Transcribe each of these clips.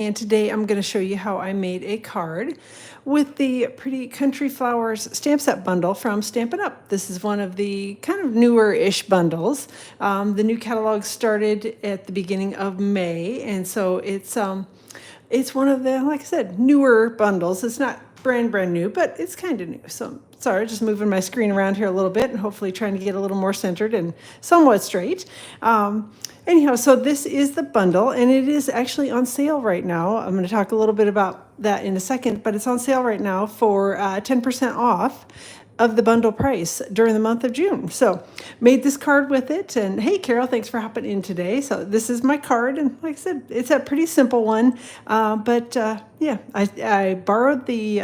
And today I'm going to show you how I made a card with the Pretty Country Flowers stamp set bundle from Stampin' Up. This is one of the kind of newer-ish bundles. The new catalog started at the beginning of May, and so it's one of the, like I said, newer bundles. It's not brand new, but it's kind of new. So sorry, just moving my screen around here a little bit and hopefully trying to get a little more centered and somewhat straight. Anyhow, so this is the bundle, and it is actually on sale right now. I'm going to talk a little bit about that in a second, but it's on sale right now for 10% off of the bundle price during the month of June. So made this card with it, and hey, Carol, thanks for hopping in today. So this is my card, and like I said, it's a pretty simple one, but yeah, I borrowed the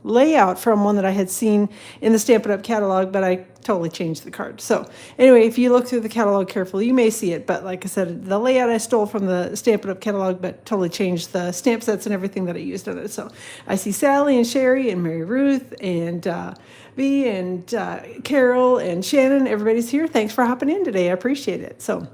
layout from one that I had seen in the Stampin' Up catalog, but I totally changed the card. So anyway, if you look through the catalog carefully, you may see it, but like I said, the layout I stole from the Stampin' Up catalog, but totally changed the stamp sets and everything that I used on it. So I see Sally and Sherry and Mary Ruth and V and Carol and Shannon. Everybody's here. Thanks for hopping in today. I appreciate it. So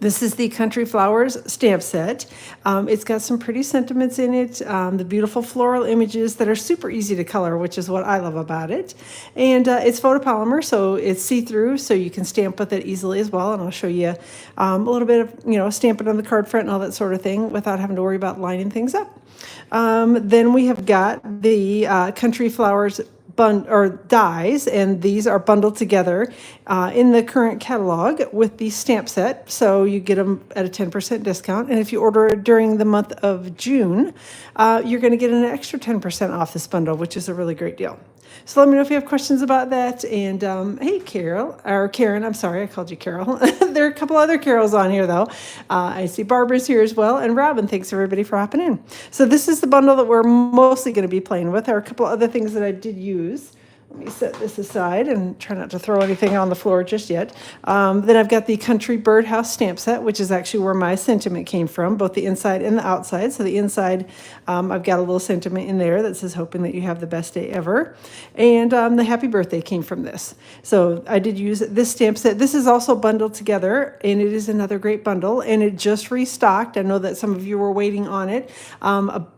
this is the Country Flowers stamp set. It's got some pretty sentiments in it, the beautiful floral images that are super easy to color, which is what I love about it. And it's photopolymer, so it's see-through, so you can stamp with it easily as well. And I'll show you a little bit of, stamping on the card front and all that sort of thing without having to worry about lining things up. Then we have got the Country Flowers dies, and these are bundled together in the current catalog with the stamp set, so you get them at a 10% discount. And if you order during the month of June, you're going to get an extra 10% off this bundle, which is a really great deal. So let me know if you have questions about that. And hey, Karen, I'm sorry, I called you Carol. There are a couple other Carols on here, though. I see Barbara's here as well, and Robin. Thanks, everybody, for hopping in. So this is the bundle that we're mostly going to be playing with. There are a couple other things that I did use. Let me set this aside and try not to throw anything on the floor just yet. Then I've got the Country Birdhouse stamp set, which is actually where my sentiment came from, both the inside and the outside. So the inside, I've got a little sentiment in there that says, hoping that you have the best day ever. And the happy birthday came from this. So I did use this stamp set. This is also bundled together, and it is another great bundle, and it just restocked. I know that some of you were waiting on it.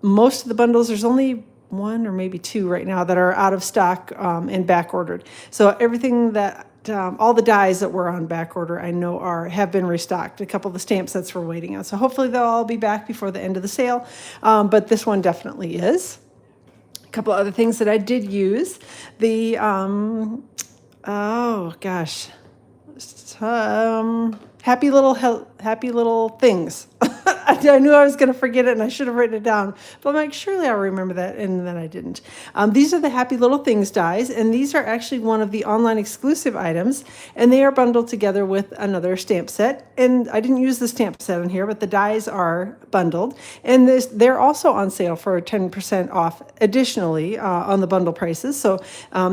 Most of the bundles, there's only one or maybe two right now that are out of stock and back ordered. So everything that all the dies that were on back order I know have been restocked. A couple of the stamp sets we're waiting on. So hopefully they'll all be back before the end of the sale. But this one definitely is. A couple of other things that I did use. The happy little things. I knew I was going to forget it, and I should have written it down. But I'm like, surely I'll remember that, and then I didn't. These are the Happy Little Things dies, and these are actually one of the online exclusive items, and they are bundled together with another stamp set. And I didn't use the stamp set in here, but the dies are bundled, and they're also on sale for 10% off additionally on the bundle prices. So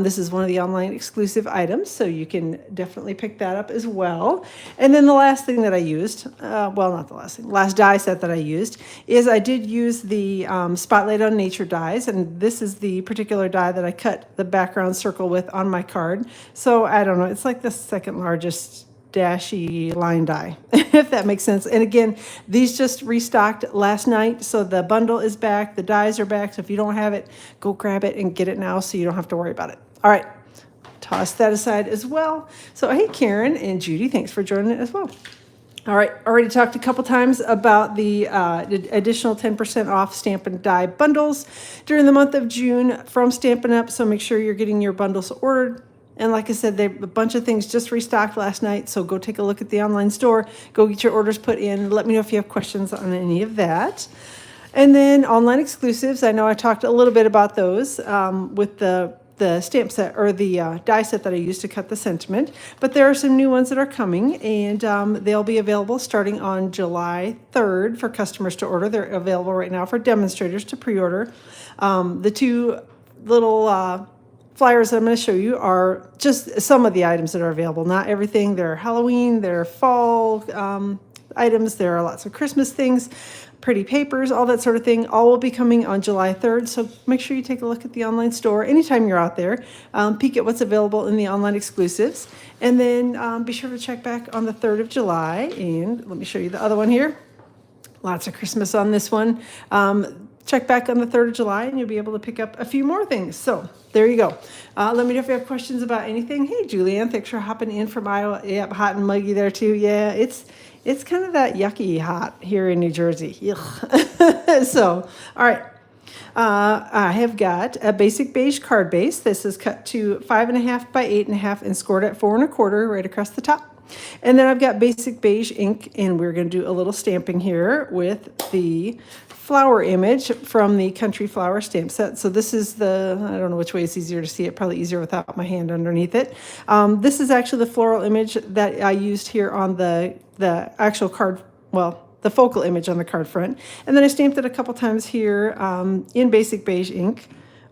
this is one of the online exclusive items, so you can definitely pick that up as well. And then the last thing that I used, last die set that I used is I did use the Spotlight on Nature dies, and this is the particular die that I cut the background circle with on my card. So I don't know, it's like the second largest dashy line die, if that makes sense. And again, these just restocked last night, so the bundle is back, the dies are back, so if you don't have it, go grab it and get it now so you don't have to worry about it. All right, toss that aside as well. So hey, Karen and Judy, thanks for joining it as well. All right, already talked a couple times about the additional 10% off Stampin' Die bundles during the month of June from Stampin' Up, so make sure you're getting your bundles ordered. And like I said, a bunch of things just restocked last night, so go take a look at the online store, go get your orders put in. Let me know if you have questions on any of that. And then online exclusives, I know I talked a little bit about those with the stamp set or the die set that I used to cut the sentiment, but there are some new ones that are coming, and they'll be available starting on July 3rd for customers to order. They're available right now for demonstrators to pre-order. The two little flyers that I'm going to show you are just some of the items that are available, not everything. They're Halloween, they're fall items, there are lots of Christmas things, pretty papers, all that sort of thing. All will be coming on July 3rd, so make sure you take a look at the online store anytime you're out there. Peek at what's available in the online exclusives, and then be sure to check back on the 3rd of July. And let me show you the other one here. Lots of Christmas on this one. Check back on the 3rd of July and you'll be able to pick up a few more things. So there you go. Let me know if you have questions about anything. Hey, Julianne, thanks for hopping in from Iowa. Yep, hot and muggy there too. Yeah, it's kind of that yucky hot here in New Jersey. Yuck. So, all right. I have got a basic beige card base. This is cut to 5.5 by 8.5 and scored at 4 1/4 right across the top. And then I've got basic beige ink, and we're going to do a little stamping here with the flower image from the Country Flower stamp set. So this is I don't know which way is easier to see it, probably easier without my hand underneath it. This is actually the floral image that I used here on the actual card, well, the focal image on the card front. And then I stamped it a couple times here in basic beige ink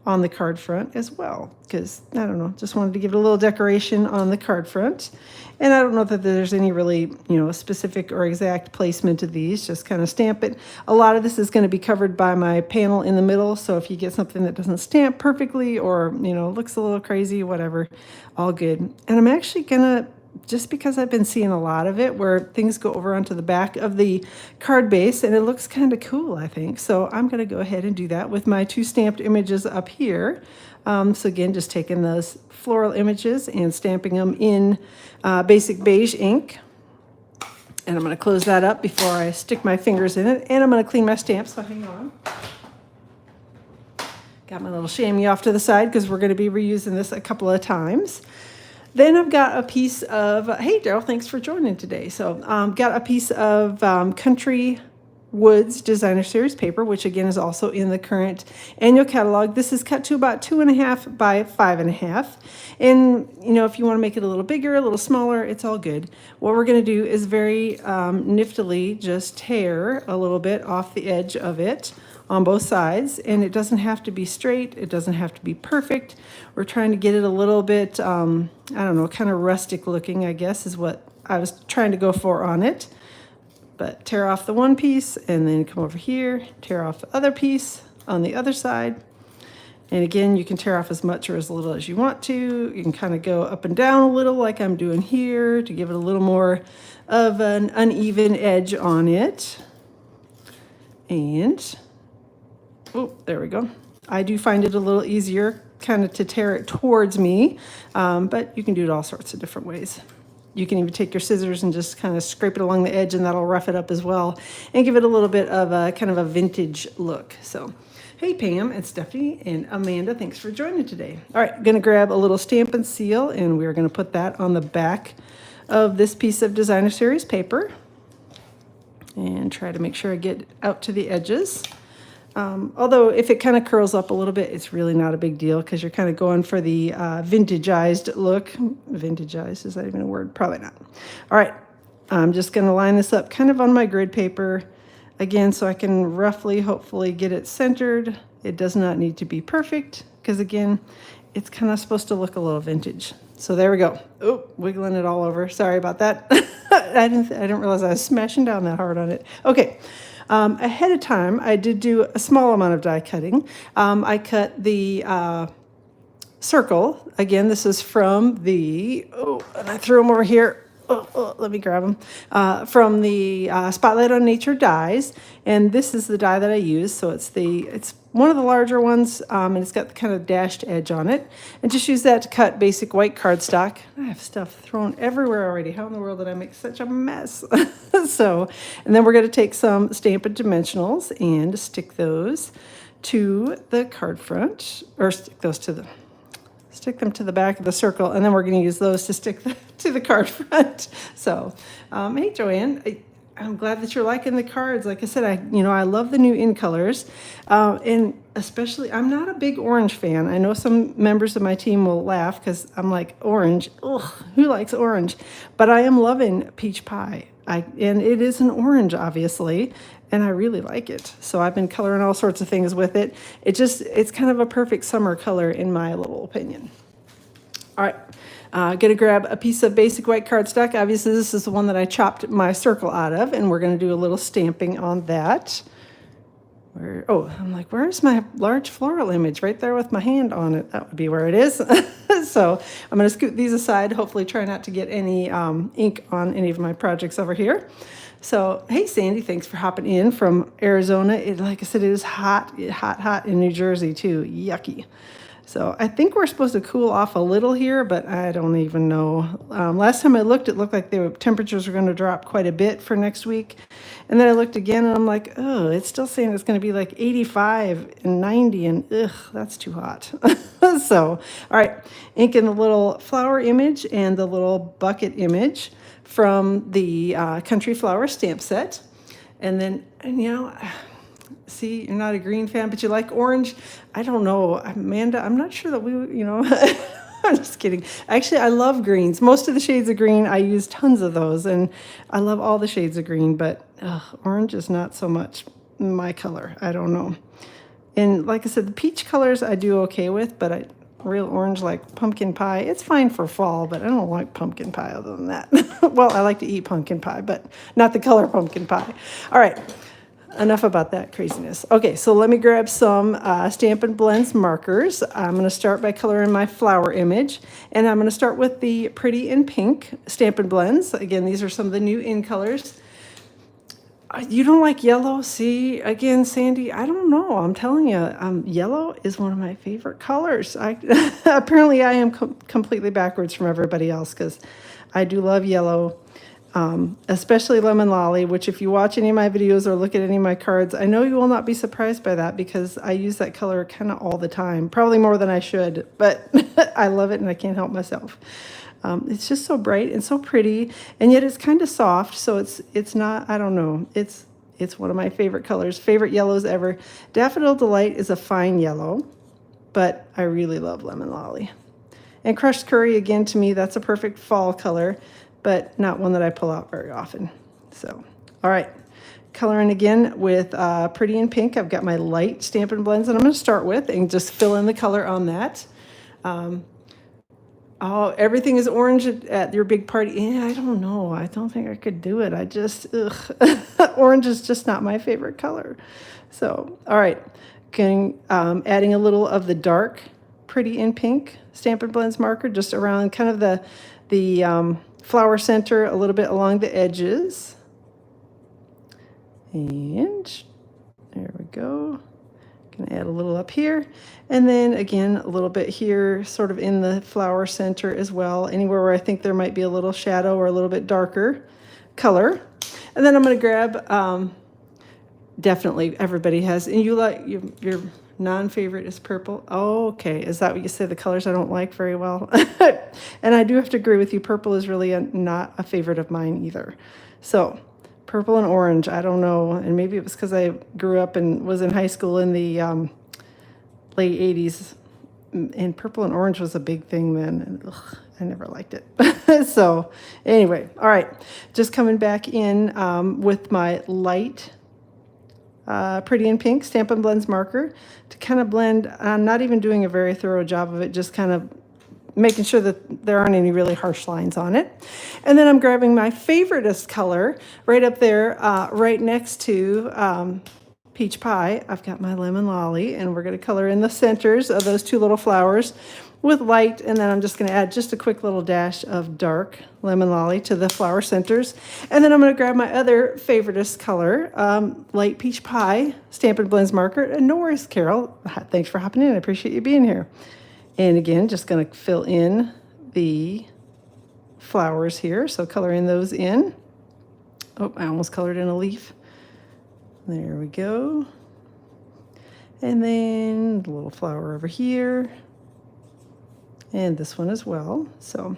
on the card front as well, because I don't know, just wanted to give it a little decoration on the card front. And I don't know that there's any really, specific or exact placement of these, just kind of stamp it. A lot of this is going to be covered by my panel in the middle, so if you get something that doesn't stamp perfectly or, looks a little crazy, whatever, all good. And I'm actually going to, just because I've been seeing a lot of it where things go over onto the back of the card base and it looks kind of cool, I think. So I'm going to go ahead and do that with my 2 stamped images up here. So again, just taking those floral images and stamping them in basic beige ink. And I'm going to close that up before I stick my fingers in it. And I'm going to clean my stamp, so hang on. Got my little chamois off to the side because we're going to be reusing this a couple of times. Then I've got a piece of, hey, Daryl, thanks for joining today. So got a piece of Country Woods Designer Series paper, which again is also in the current annual catalog. This is cut to about 2.5 by 5.5. And, if you want to make it a little bigger, a little smaller, it's all good. What we're going to do is very niftily just tear a little bit off the edge of it on both sides, and it doesn't have to be straight, it doesn't have to be perfect. We're trying to get it a little bit, I don't know, kind of rustic looking, I guess, is what I was trying to go for on it. But tear off the one piece, and then come over here, tear off the other piece on the other side. And again, you can tear off as much or as little as you want to. You can kind of go up and down a little like I'm doing here to give it a little more of an uneven edge on it. And oh, there we go. I do find it a little easier kind of to tear it towards me, but you can do it all sorts of different ways. You can even take your scissors and just kind of scrape it along the edge, and that'll rough it up as well and give it a little bit of a kind of a vintage look. So, hey, Pam and Stephanie and Amanda, thanks for joining today. All right, going to grab a little Stampin' seal, and we're going to put that on the back of this piece of Designer Series paper and try to make sure I get out to the edges. Although if it kind of curls up a little bit, it's really not a big deal because you're kind of going for the vintageized look. Vintageized, is that even a word? Probably not. All right, I'm just going to line this up kind of on my grid paper again so I can roughly, hopefully, get it centered. It does not need to be perfect because, again, it's kind of supposed to look a little vintage. So there we go. Oh, wiggling it all over. Sorry about that. I didn't realize I was smashing down that hard on it. Okay. Ahead of time, I did do a small amount of die cutting. I cut the circle. Again, this is from the, and I threw them over here. Let me grab them. From the Spotlight on Nature dies. And this is the die that I use. So it's one of the larger ones, and it's got the kind of dashed edge on it. And just use that to cut basic white cardstock. I have stuff thrown everywhere already. How in the world did I make such a mess? So, and then we're going to take some Stampin' Dimensionals and stick those to the card front, or stick them to the back of the circle, and then we're going to use those to stick to the card front. So, hey, Joanne, I'm glad that you're liking the cards. Like I said, I love the new in colors, and especially, I'm not a big orange fan. I know some members of my team will laugh because I'm like, orange, ugh, who likes orange? But I am loving peach pie. And it is an orange, obviously, and I really like it. So I've been coloring all sorts of things with it. It's kind of a perfect summer color in my little opinion. All right, going to grab a piece of basic white cardstock. Obviously, this is the one that I chopped my circle out of, and we're going to do a little stamping on that. I'm like, where's my large floral image? Right there with my hand on it. That would be where it is. So I'm going to scoot these aside, hopefully try not to get any ink on any of my projects over here. So, hey, Sandy, thanks for hopping in from Arizona. Like I said, it is hot, hot in New Jersey too. Yucky. So I think we're supposed to cool off a little here, but I don't even know. Last time I looked, it looked like the temperatures were going to drop quite a bit for next week. And then I looked again and I'm like, oh, it's still saying it's going to be like 85 and 90 and ugh, that's too hot. So, all right, inking the little flower image and the little bucket image from the Country Flower stamp set. And then, see, you're not a green fan, but you like orange. I don't know, Amanda, I'm not sure that I'm just kidding. Actually, I love greens. Most of the shades of green, I use tons of those, and I love all the shades of green, but orange is not so much my color. I don't know. And like I said, the peach colors I do okay with, but real orange like pumpkin pie, it's fine for fall, but I don't like pumpkin pie other than that. Well, I like to eat pumpkin pie, but not the color pumpkin pie. All right. Enough about that craziness. Okay, so let me grab some Stampin' Blends markers. I'm going to start by coloring my flower image, and I'm going to start with the Pretty in Pink Stampin' Blends. Again, these are some of the new in colors. You don't like yellow? See, again, Sandy, I don't know. I'm telling you, yellow is one of my favorite colors. Apparently, I am completely backwards from everybody else because I do love yellow. Especially Lemon Lolly, which if you watch any of my videos or look at any of my cards, I know you will not be surprised by that because I use that color kind of all the time, probably more than I should, but I love it and I can't help myself. It's just so bright and so pretty, and yet it's kind of soft, so it's not, I don't know, it's one of my favorite colors, favorite yellows ever. Daffodil Delight is a fine yellow, but I really love Lemon Lolly. And Crushed Curry, again, to me, that's a perfect fall color, but not one that I pull out very often. So, all right, coloring again with Pretty in Pink. I've got my light Stampin' Blends that I'm going to start with and just fill in the color on that. Oh, everything is orange at your big party. Yeah, I don't know. I don't think I could do it. I just, orange is just not my favorite color. So, all right, adding a little of the dark Pretty in Pink Stampin' Blends marker just around kind of the flower center, a little bit along the edges. And there we go. Gonna add a little up here. And then again, a little bit here, sort of in the flower center as well, anywhere where I think there might be a little shadow or a little bit darker color. And then I'm gonna grab, definitely everybody has, and you like, your non-favorite is purple. Oh, okay. Is that what you say? The colors I don't like very well. And I do have to agree with you. Purple is really not a favorite of mine either. So purple and orange, I don't know. And maybe it was because I grew up and was in high school in the late 80s. And purple and orange was a big thing then. And I never liked it. So anyway, all right. Just coming back in with my light Pretty in Pink Stampin' Blends marker to kind of blend. I'm not even doing a very thorough job of it, just kind of making sure that there aren't any really harsh lines on it. And then I'm grabbing my favoriteest color right up there, right next to Peach Pie. I've got my Lemon Lolly, and we're going to color in the centers of those two little flowers with light, and then I'm just going to add just a quick little dash of dark Lemon Lolly to the flower centers. And then I'm going to grab my other favoriteest color, light Peach Pie Stampin' Blends marker. And no worries, Carol. Thanks for hopping in. I appreciate you being here. And again, just going to fill in the flowers here. So coloring those in. Oh, I almost colored in a leaf. There we go. And then a little flower over here. And this one as well. So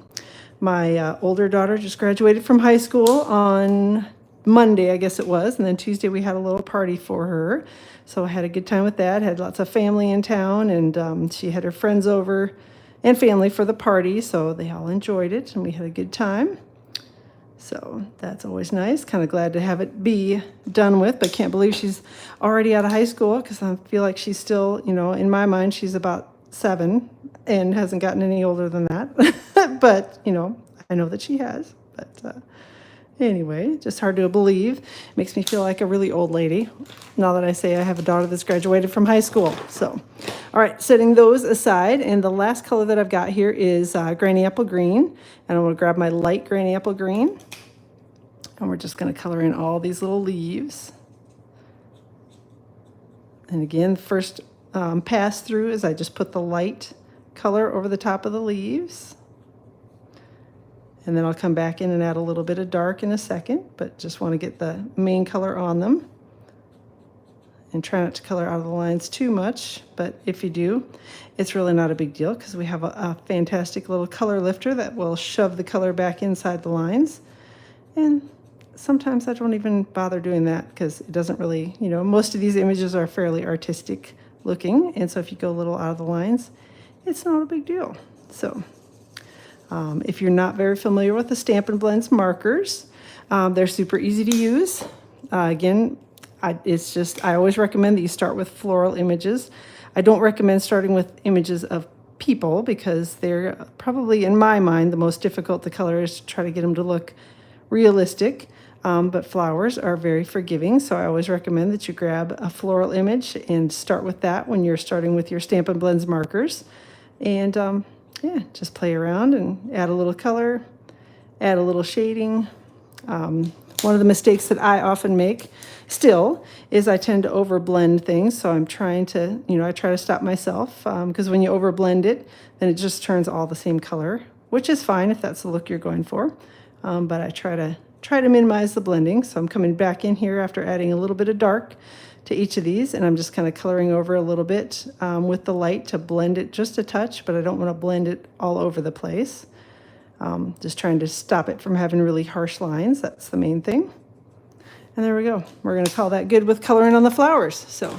my older daughter just graduated from high school on Monday, I guess it was. And then Tuesday we had a little party for her. So I had a good time with that. Had lots of family in town, and she had her friends over and family for the party. So they all enjoyed it, and we had a good time. So that's always nice. Kind of glad to have it be done with, but can't believe she's already out of high school because I feel like she's still, in my mind, she's about 7 and hasn't gotten any older than that. But, I know that she has. But anyway, just hard to believe. Makes me feel like a really old lady now that I say I have a daughter that's graduated from high school. So, all right, setting those aside. And the last color that I've got here is Granny Apple Green. And I'm going to grab my light Granny Apple Green. And we're just going to color in all these little leaves. And again, first pass through is I just put the light color over the top of the leaves. And then I'll come back in and add a little bit of dark in a second, but just want to get the main color on them. And try not to color out of the lines too much, but if you do, it's really not a big deal because we have a fantastic little color lifter that will shove the color back inside the lines. And sometimes I don't even bother doing that because it doesn't really, most of these images are fairly artistic looking, and so if you go a little out of the lines, it's not a big deal. So if you're not very familiar with the Stampin' Blends markers, they're super easy to use. Again, I always recommend that you start with floral images. I don't recommend starting with images of people because they're probably, in my mind, the most difficult to color is to try to get them to look realistic. But flowers are very forgiving, so I always recommend that you grab a floral image and start with that when you're starting with your Stampin' Blends markers. And yeah, just play around and add a little color, add a little shading. One of the mistakes that I often make still is I tend to overblend things, so I'm trying to, I try to stop myself because when you overblend it, then it just turns all the same color, which is fine if that's the look you're going for. But I try to minimize the blending. So I'm coming back in here after adding a little bit of dark to each of these, and I'm just kind of coloring over a little bit with the light to blend it just a touch, but I don't want to blend it all over the place. Just trying to stop it from having really harsh lines. That's the main thing. And there we go. We're going to call that good with coloring on the flowers. So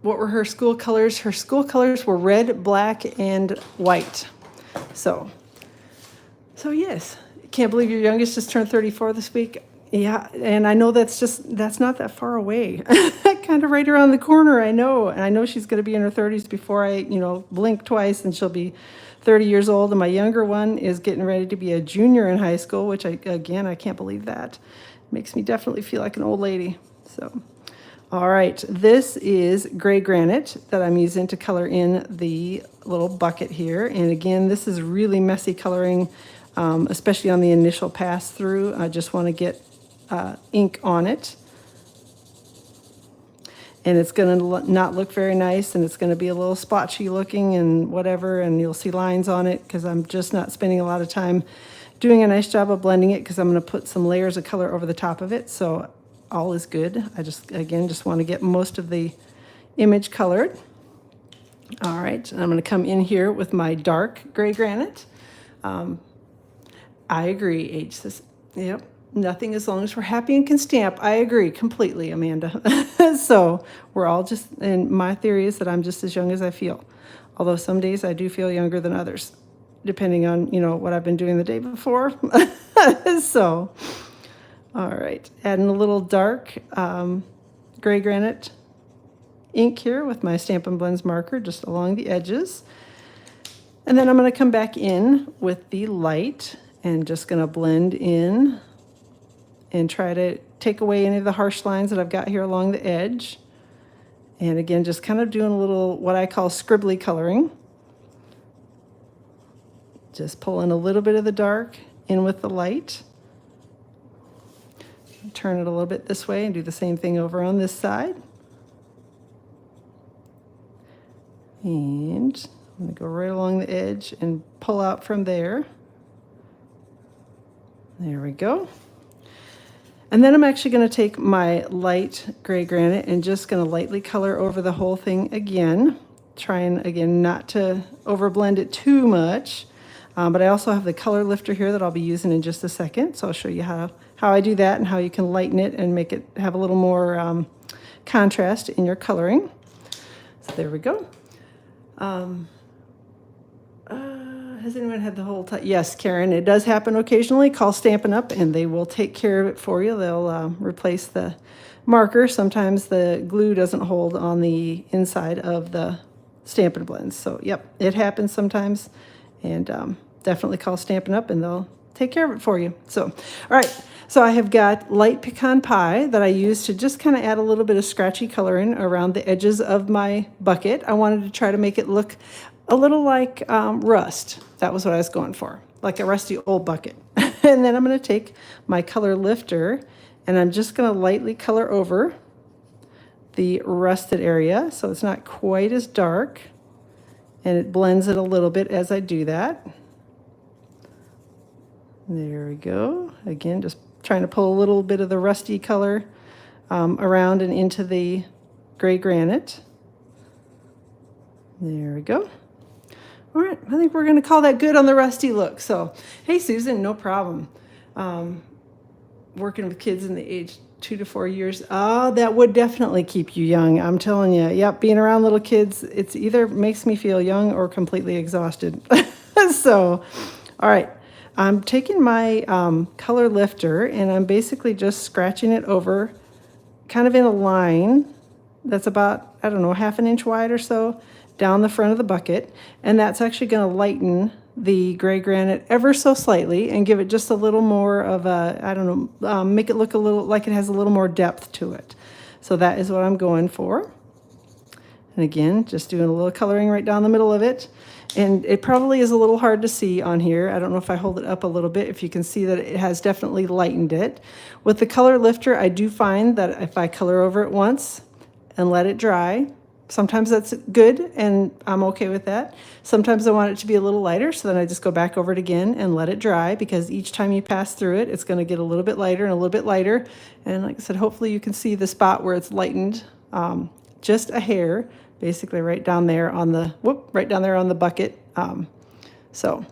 what were her school colors? Her school colors were red, black, and white. So yes, can't believe your youngest just turned 34 this week. Yeah, and I know that's not that far away. Kind of right around the corner, I know. And I know she's going to be in her 30s before I, blink twice and she'll be 30 years old. And my younger one is getting ready to be a junior in high school, which I can't believe that. Makes me definitely feel like an old lady. So, all right, this is gray granite that I'm using to color in the little bucket here. And again, this is really messy coloring. Especially on the initial pass through. I just want to get ink on it. And it's going to not look very nice, and it's going to be a little splotchy looking and whatever, and you'll see lines on it because I'm just not spending a lot of time doing a nice job of blending it because I'm going to put some layers of color over the top of it, so all is good. I just want to get most of the image colored. All right, and I'm going to come in here with my dark gray granite. I agree, H says, yep, nothing as long as we're happy and can stamp. I agree completely, Amanda. So we're all just, and my theory is that I'm just as young as I feel. Although some days I do feel younger than others, depending on, what I've been doing the day before. So, all right, adding a little dark gray granite ink here with my Stampin' Blends marker just along the edges. And then I'm going to come back in with the light and just going to blend in and try to take away any of the harsh lines that I've got here along the edge. And again, just kind of doing a little what I call scribbly coloring. Just pulling a little bit of the dark in with the light. Turn it a little bit this way and do the same thing over on this side. And I'm going to go right along the edge and pull out from there. There we go. And then I'm actually going to take my light gray granite and just going to lightly color over the whole thing again. Trying, again, not to overblend it too much. But I also have the color lifter here that I'll be using in just a second. So I'll show you how I do that and how you can lighten it and make it have a little more contrast in your coloring. So there we go. Has anyone had the whole time? Yes, Karen, it does happen occasionally. Call Stampin' Up and they will take care of it for you. They'll replace the marker. Sometimes the glue doesn't hold on the inside of the Stampin' Blends. So, yep, it happens sometimes. And definitely call Stampin' Up and they'll take care of it for you. So, all right. So I have got light pecan pie that I use to just kind of add a little bit of scratchy coloring around the edges of my bucket. I wanted to try to make it look a little like rust. That was what I was going for, like a rusty old bucket. And then I'm going to take my color lifter and I'm just going to lightly color over the rusted area so it's not quite as dark, and it blends it a little bit as I do that. There we go. Again, just trying to pull a little bit of the rusty color around and into the gray granite. There we go. All right, I think we're going to call that good on the rusty look. So, hey, Susan, no problem. Working with kids in the age 2 to 4 years, that would definitely keep you young. I'm telling you, yep, being around little kids, it's either makes me feel young or completely exhausted. So, all right, I'm taking my color lifter and I'm basically just scratching it over kind of in a line that's about, I don't know, half an inch wide or so down the front of the bucket. And that's actually going to lighten the gray granite ever so slightly and give it just a little more of a, I don't know, make it look a little like it has a little more depth to it. So that is what I'm going for. And again, just doing a little coloring right down the middle of it. And it probably is a little hard to see on here. I don't know if I hold it up a little bit, if you can see that it has definitely lightened it. With the color lifter, I do find that if I color over it once and let it dry, sometimes that's good and I'm okay with that. Sometimes I want it to be a little lighter, so then I just go back over it again and let it dry, because each time you pass through it, it's going to get a little bit lighter and a little bit lighter. And like I said, hopefully you can see the spot where it's lightened just a hair, basically right down there on the, right down there on the bucket. So,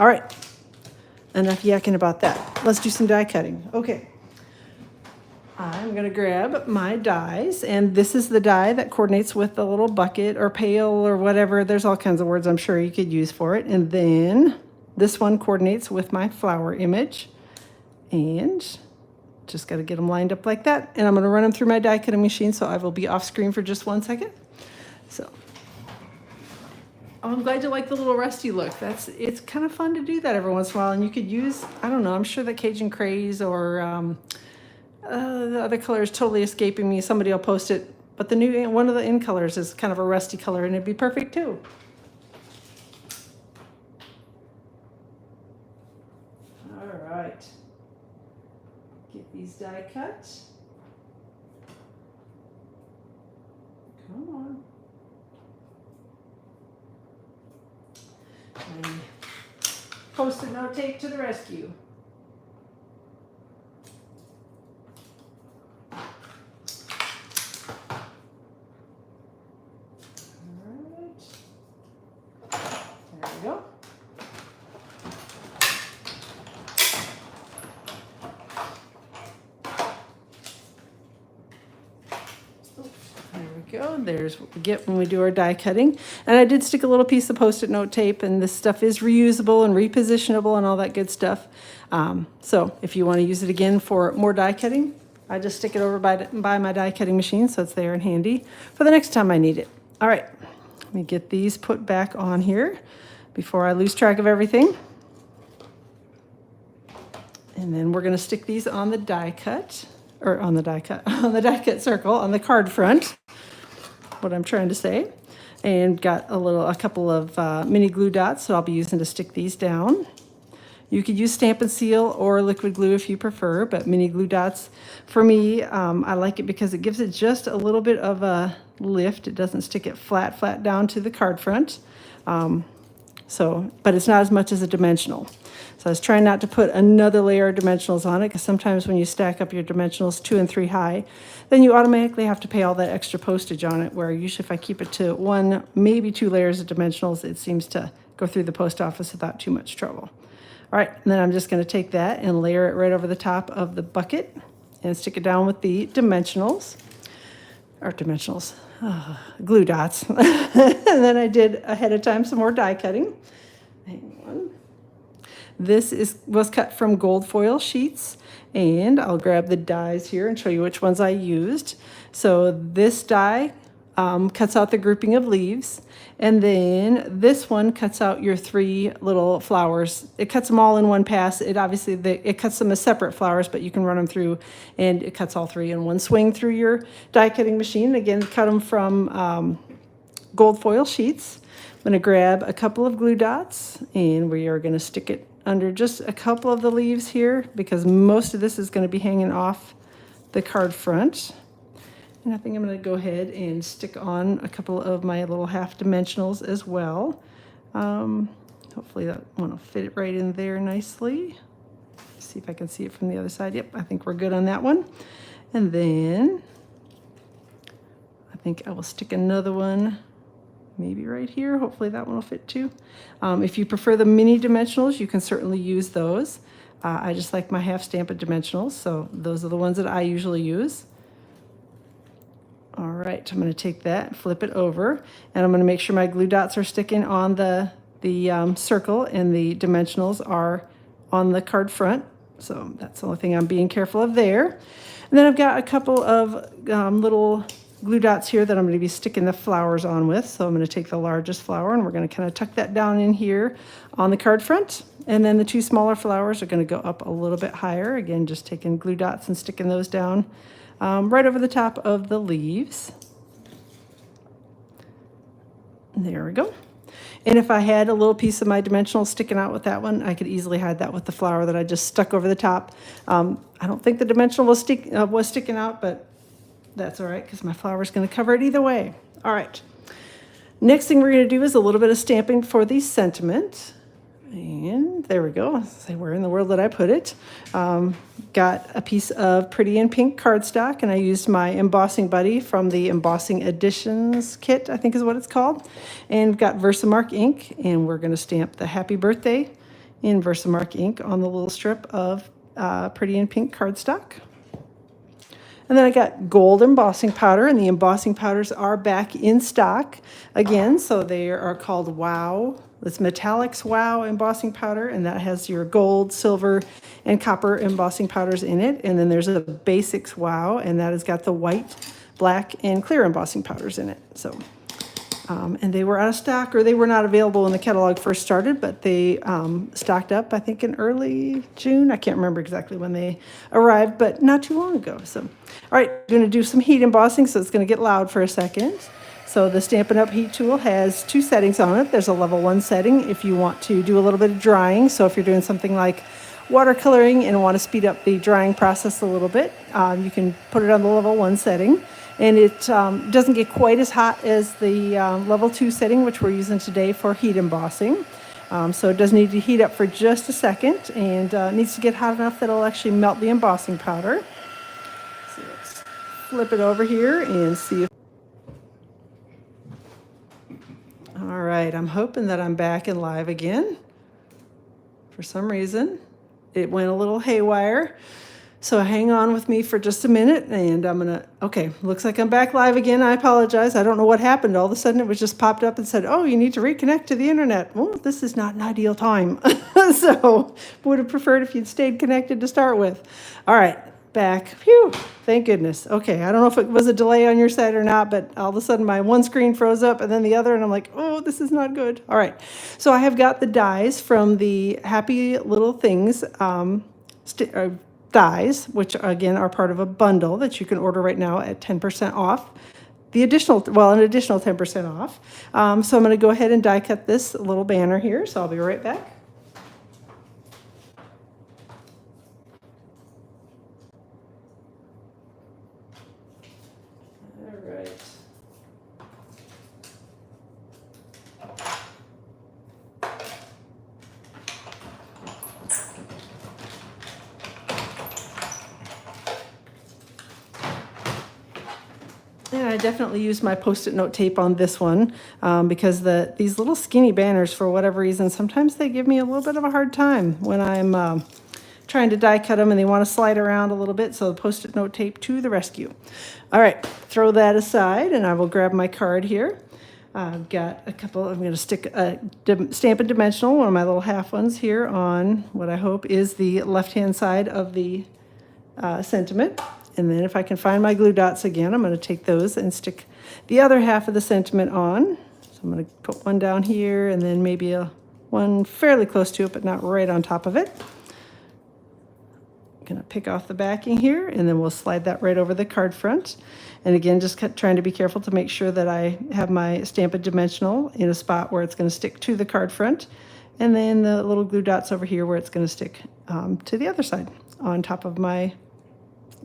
all right, enough yakking about that. Let's do some die cutting. Okay. I'm going to grab my dies, and this is the die that coordinates with the little bucket or pail or whatever. There's all kinds of words I'm sure you could use for it. And then this one coordinates with my flower image, and just got to get them lined up like that. And I'm going to run them through my die cutting machine, so I will be off screen for just 1 second. So, I'm glad you like the little rusty look. It's kind of fun to do that every once in a while, and you could use, I don't know, I'm sure that Cajun Craze or the other color is totally escaping me. Somebody will post it, but the new one of the in colors is kind of a rusty color, and it'd be perfect too. All right, get these die cut. Come on. And Post-it note tape to the rescue. Go. There we go. There's what we get when we do our die cutting. And I did stick a little piece of Post-it note tape, and this stuff is reusable and repositionable and all that good stuff. So if you want to use it again for more die cutting, I just stick it over by my die cutting machine, so it's there and handy for the next time I need it. All right, let me get these put back on here before I lose track of everything. And then we're going to stick these on the die cut, or on the die cut circle, on the card front, what I'm trying to say. And got a couple of mini glue dots that I'll be using to stick these down. You could use Stampin' Seal or liquid glue if you prefer, but mini glue dots, for me, I like it because it gives it just a little bit of a lift. It doesn't stick it flat down to the card front. But it's not as much as a dimensional. So I was trying not to put another layer of dimensionals on it, because sometimes when you stack up your dimensionals 2 and 3 high, then you automatically have to pay all that extra postage on it, where usually if I keep it to 1, maybe 2 layers of dimensionals, it seems to go through the post office without too much trouble. All right, and then I'm just going to take that and layer it right over the top of the bucket and stick it down with the dimensionals, glue dots. And then I did ahead of time some more die cutting. Hang on. This was cut from gold foil sheets, and I'll grab the dies here and show you which ones I used. So this die cuts out the grouping of leaves, and then this one cuts out your 3 little flowers. It cuts them all in one pass. It obviously it cuts them as separate flowers, but you can run them through, and it cuts all 3 in one swing through your die cutting machine. Again, cut them from gold foil sheets. I'm going to grab a couple of glue dots, and we are going to stick it under just a couple of the leaves here because most of this is going to be hanging off the card front. And I think I'm going to go ahead and stick on a couple of my little half dimensionals as well. Hopefully that one will fit it right in there nicely. See if I can see it from the other side. Yep, I think we're good on that one. And then I think I will stick another one maybe right here. Hopefully that one will fit too. If you prefer the mini dimensionals, you can certainly use those. I just like my half Stampin' dimensionals, so those are the ones that I usually use. All right, I'm going to take that, flip it over, and I'm going to make sure my glue dots are sticking on the circle and the dimensionals are on the card front. So that's the only thing I'm being careful of there. And then I've got a couple of little glue dots here that I'm going to be sticking the flowers on with. So I'm going to take the largest flower and we're going to kind of tuck that down in here on the card front. And then the two smaller flowers are going to go up a little bit higher. Again, just taking glue dots and sticking those down right over the top of the leaves. There we go. And if I had a little piece of my dimensional sticking out with that one, I could easily hide that with the flower that I just stuck over the top. I don't think the dimensional was sticking out, but that's all right because my flower is going to cover it either way. All right. Next thing we're going to do is a little bit of stamping for the sentiment. And there we go. Say, where in the world did I put it? Got a piece of Pretty in Pink cardstock, and I used my embossing buddy from the Embossing Editions kit, I think is what it's called. And got Versamark ink, and we're going to stamp the Happy Birthday in Versamark ink on the little strip of Pretty in Pink cardstock. And then I got gold embossing powder, and the embossing powders are back in stock again. So they are called Wow. It's Metallics Wow embossing powder, and that has your gold, silver, and copper embossing powders in it. And then there's a Basics Wow, and that has got the white, black, and clear embossing powders in it. So, and they were out of stock, or they were not available when the catalog first started, but they stocked up, I think, in early June. I can't remember exactly when they arrived, but not too long ago. So, all right, I'm going to do some heat embossing, so it's going to get loud for a second. So the Stampin' Up! Heat tool has two settings on it. There's a level 1 setting if you want to do a little bit of drying. So if you're doing something like watercoloring and want to speed up the drying process a little bit, you can put it on the level 1 setting. And it doesn't get quite as hot as the level 2 setting, which we're using today for heat embossing. So it does need to heat up for just a second, and needs to get hot enough that it'll actually melt the embossing powder. So let's flip it over here and see if... All right, I'm hoping that I'm back and live again. For some reason, it went a little haywire. So hang on with me for just a minute, and I'm gonna, okay, looks like I'm back live again. I apologize. I don't know what happened. All of a sudden it was just popped up and said, oh, you need to reconnect to the internet. Well, this is not an ideal time. So would have preferred if you'd stayed connected to start with. All right, back. Phew, thank goodness. Okay, I don't know if it was a delay on your side or not, but all of a sudden my one screen froze up and then the other, and I'm like, oh, this is not good. All right, so I have got the dies from the Happy Little Things dies, which again are part of a bundle that you can order right now at 10% off. An additional 10% off. So I'm going to go ahead and die cut this little banner here. So I'll be right back. All right. And I definitely use my Post-it note tape on this one because these little skinny banners, for whatever reason, sometimes they give me a little bit of a hard time when I'm trying to die cut them and they want to slide around a little bit. So the Post-it note tape to the rescue. All right, throw that aside and I will grab my card here. I've got a couple, I'm going to stick a Stampin' Dimensional, one of my little half ones here on what I hope is the left-hand side of the sentiment. And then if I can find my glue dots again, I'm going to take those and stick the other half of the sentiment on. So I'm going to put one down here and then maybe one fairly close to it, but not right on top of it. I'm going to pick off the backing here, and then we'll slide that right over the card front. And again, just trying to be careful to make sure that I have my Stampin' Dimensional in a spot where it's going to stick to the card front. and then the little glue dots over here where it's going to stick to the other side on top of my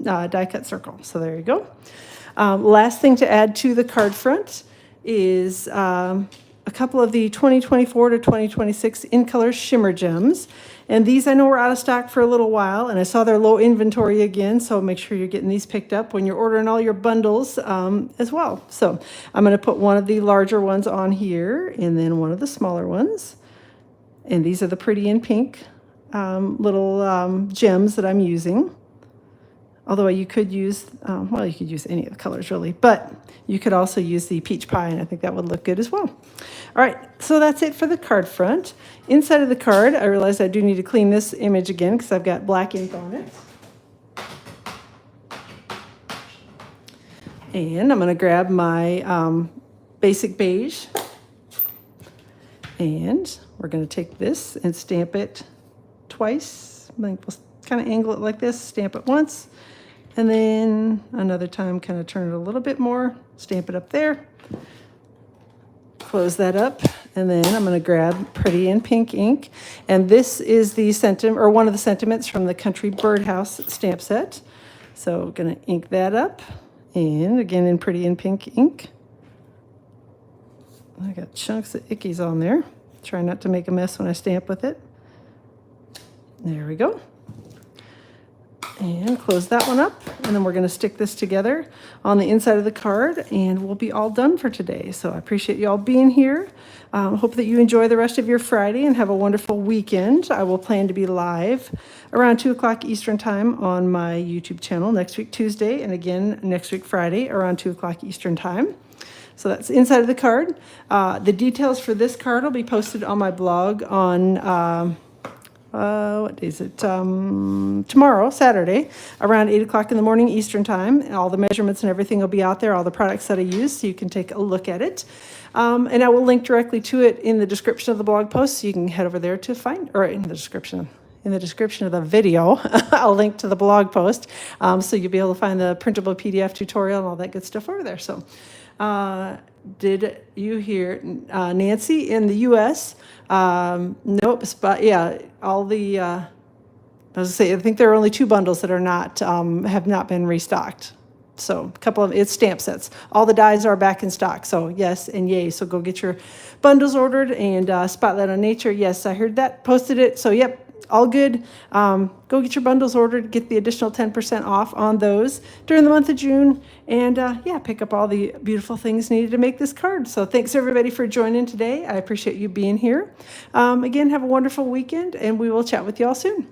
die cut circle. So there you go. Last thing to add to the card front is a couple of the 2024 to 2026 In Color Shimmer Gems. And these I know were out of stock for a little while, and I saw their low inventory again, so make sure you're getting these picked up when you're ordering all your bundles as well. So I'm going to put one of the larger ones on here and then one of the smaller ones. And these are the Pretty in Pink little gems that I'm using. Although you could use, well, you could use any of the colors really, but you could also use the peach pie, and I think that would look good as well. All right, so that's it for the card front. Inside of the card, I realized I do need to clean this image again because I've got black ink on it. And I'm going to grab my basic beige, and we're going to take this and stamp it twice. I think we'll kind of angle it like this, stamp it once, and then another time kind of turn it a little bit more, stamp it up there, close that up, and then I'm going to grab Pretty in Pink ink. And this is the sentiment, or one of the sentiments from the Country Birdhouse stamp set. So I'm going to ink that up, and again in Pretty in Pink ink. I got chunks of ickies on there. Try not to make a mess when I stamp with it. There we go. And close that one up, and then we're going to stick this together on the inside of the card, and we'll be all done for today. So I appreciate you all being here. Hope that you enjoy the rest of your Friday and have a wonderful weekend. I will plan to be live around 2 o'clock Eastern time on my YouTube channel next week Tuesday, and again next week Friday around 2 o'clock Eastern time. So that's inside of the card. The details for this card will be posted on my blog on what day is it? Tomorrow, Saturday, around 8 o'clock in the morning Eastern time. And all the measurements and everything will be out there, all the products that I use, so you can take a look at it. And I will link directly to it in the description of the blog post, so you can head over there to find, or in the description of the video, I'll link to the blog post, so you'll be able to find the printable PDF tutorial and all that good stuff over there. So did you hear Nancy in the U.S.? Nope, but yeah, all the, I was say, I think there are only 2 bundles that are not, have not been restocked. So a couple of, it's stamp sets. All the dies are back in stock. So yes and yay. So go get your bundles ordered. And Spotlight on Nature, yes, I heard that, posted it. So yep, all good. Go get your bundles ordered, get the additional 10% off on those during the month of June. And yeah, pick up all the beautiful things needed to make this card. So thanks everybody for joining today. I appreciate you being here. Again, have a wonderful weekend, and we will chat with you all soon.